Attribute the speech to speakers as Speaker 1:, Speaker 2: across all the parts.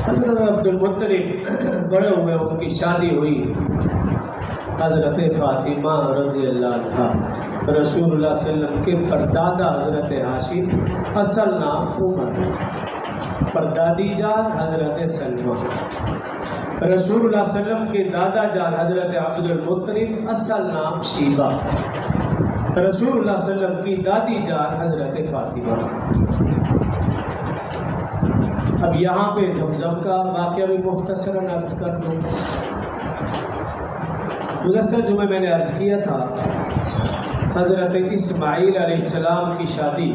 Speaker 1: حضرت عبدالمطلب بڑے ہوئے، ان کی شادی ہوئی حضرت فاطمہ رضی اللہ عنہا، رسول اللہ صلی اللہ علیہ وسلم کے پردادا حضرت ہاشم، اصل نام عمر، پردادی جان حضرت سلمہ، رسول اللہ صلی اللہ علیہ وسلم کے دادا جان حضرت عبدالمطلب، اصل نام شیبہ، رسول اللہ صلی اللہ علیہ وسلم کی دادی جان حضرت فاطمہ۔ اب یہاں پہ زمزم کا واقعہ بھی مختصراً عرض کر دوں۔ گزشتہ جمعہ میں نے عرض کیا تھا حضرت اسماعیل علیہ السلام کی شادی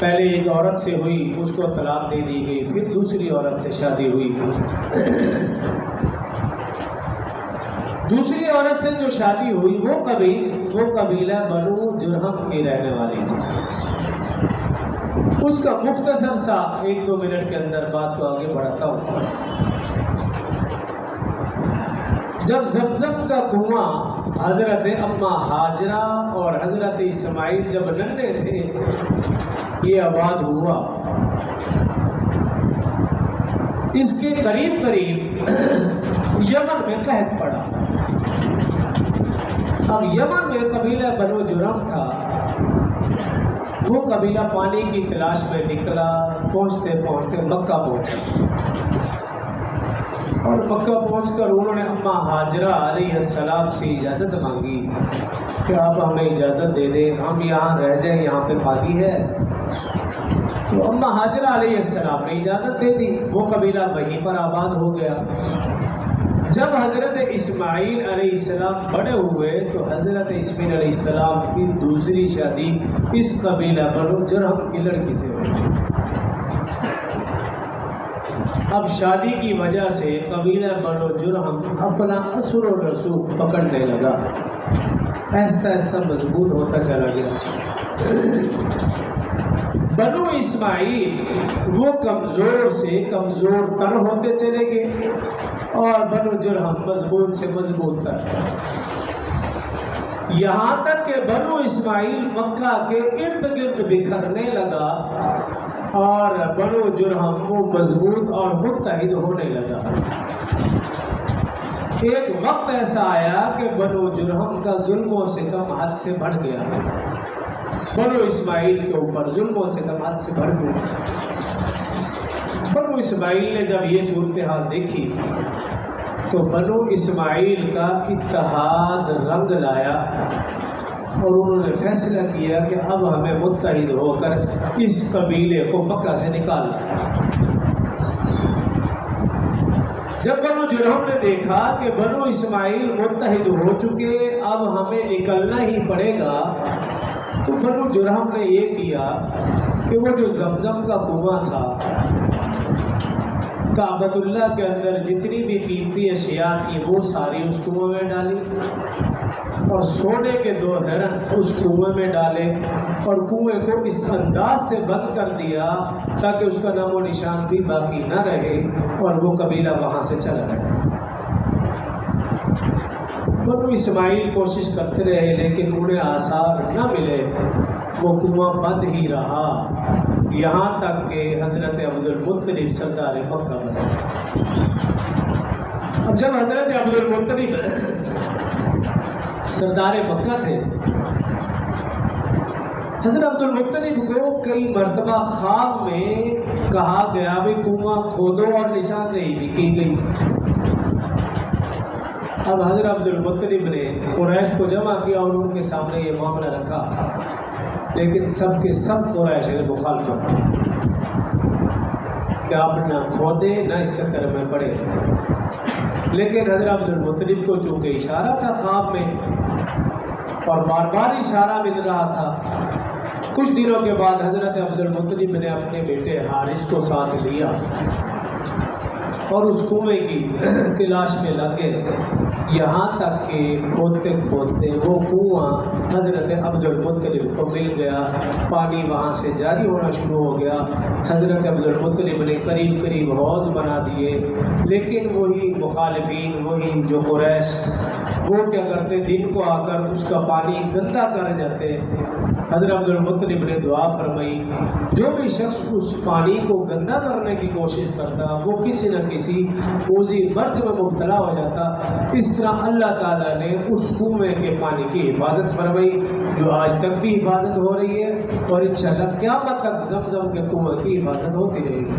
Speaker 1: پہلے ایک عورت سے ہوئی، اس کو طلاق دے دی گئی، پھر دوسری عورت سے شادی ہوئی۔ دوسری عورت سے جو شادی ہوئی وہ قبیلہ بنو جرہم کی رہنے والی تھی۔ اس کا مختصر سا 1-2 منٹ کے اندر بات کو آگے بڑھاتا ہوں۔ جب زمزم کا کنواں حضرت اما ہاجرہ اور حضرت اسماعیل جب ننھے تھے یہ آباد ہوا، اس کے قریب یمن میں قحط پڑا۔ اب یمن میں قبیلہ بنو جرہم تھا، وہ قبیلہ پانی کی تلاش میں نکلا، پہنچتے پہنچتے مکہ پہنچا، اور مکہ پہنچ کر انہوں نے اما ہاجرہ علیہ السلام سے اجازت مانگی کہ آپ ہمیں اجازت دے دیں، ہم یہاں رہ جائیں، یہاں پہ پانی ہے۔ تو اما ہاجرہ علیہ السلام نے اجازت دے دی، وہ قبیلہ وہیں پر آباد ہو گیا۔ جب حضرت اسماعیل علیہ السلام بڑے ہوئے تو حضرت اسماعیل علیہ السلام کی دوسری شادی اس قبیلہ بنو جرہم کی لڑکی سے ہوئی۔ اب شادی کی وجہ سے قبیلہ بنو جرہم اپنا اثر و رسوخ پکڑنے لگا، ایسا ایسا مضبوط ہوتا چلا گیا۔ بنو اسماعیل وہ کمزور سے کمزور تر ہوتے چلے گئے، اور بنو جرہم مضبوط سے مضبوط تر، یہاں تک کہ بنو اسماعیل مکہ کے ارد گرد بکھرنے لگا، اور بنو جرہم وہ مضبوط اور متحد ہونے لگا۔ ایک وقت ایسا آیا کہ بنو جرہم کا ظلم و ستم حد سے بڑھ گیا، بنو اسماعیل کے اوپر ظلم و ستم حد سے بڑھ گیا۔ بنو اسماعیل نے جب یہ صورتحال دیکھی تو بنو اسماعیل کا اتحاد رنگ لایا، اور انہوں نے فیصلہ کیا کہ اب ہمیں متحد ہو کر اس قبیلے کو مکہ سے نکالنا۔ جب بنو جرہم نے دیکھا کہ بنو اسماعیل متحد ہو چکے، اب ہمیں نکلنا ہی پڑے گا، تو بنو جرہم نے یہ کیا کہ وہ جو زمزم کا کنواں تھا، کعبۃ اللہ کے اندر جتنی بھی قیمتی اشیاء تھی وہ ساری اس کنویں میں ڈالی، اور سونے کے 2 ہرن اس کنویں میں ڈالے، اور کنویں کو اس انداز سے بند کر دیا تاکہ اس کا نام و نشان بھی باقی نہ رہے، اور وہ قبیلہ وہاں سے چلا گیا۔ بنو اسماعیل کوشش کرتے رہے لیکن انہیں آثار نہ ملے، وہ کنواں بند ہی رہا، یہاں تک کہ حضرت عبدالمطلب سردار مکہ بنے۔ اب جب حضرت عبدالمطلب سردار مکہ تھے، حضرت عبدالمطلب کو کئی مرتبہ خواب میں کہا گیا بھی کنواں کھودو، اور نشاندہی بھی کی گئی۔ اب حضرت عبدالمطلب نے قریش کو جمع کیا اور ان کے سامنے یہ معاملہ رکھا، لیکن سب کے سب قریش نے مخالفت کہ آپ نہ کھودیں نہ اس چکر میں پڑے۔ لیکن حضرت عبدالمطلب کو چونکہ اشارہ تھا خواب میں، اور بار بار اشارہ مل رہا تھا، کچھ دنوں کے بعد حضرت عبدالمطلب نے اپنے بیٹے حارث کو ساتھ لیا، اور اس کنویں کی تلاش میں لگے، یہاں تک کہ کھودتے کھودتے وہ کنواں حضرت عبد المطلب کو مل گیا، پانی وہاں سے جاری ہونا شروع ہو گیا۔ حضرت عبد المطلب نے قریب قریب حوض بنا دیے، لیکن وہی مخالفین، وہی جو قریش، وہ کیا کرتے، دن کو آ کر اس کا پانی گندا کر جاتے۔ حضرت عبد المطلب نے دعا فرمائی، جو بھی شخص اس پانی کو گندا کرنے کی کوشش کرتا وہ کسی نہ کسی موذی مرض میں مبتلا ہو جاتا۔ اس طرح اللہ تعالیٰ نے اس کنویں کے پانی کی حفاظت فرمائی، جو آج تک بھی حفاظت ہو رہی ہے، اور انشاءاللہ قیامت تک زمزم کے کنویں کی حفاظت ہوتی رہے گی۔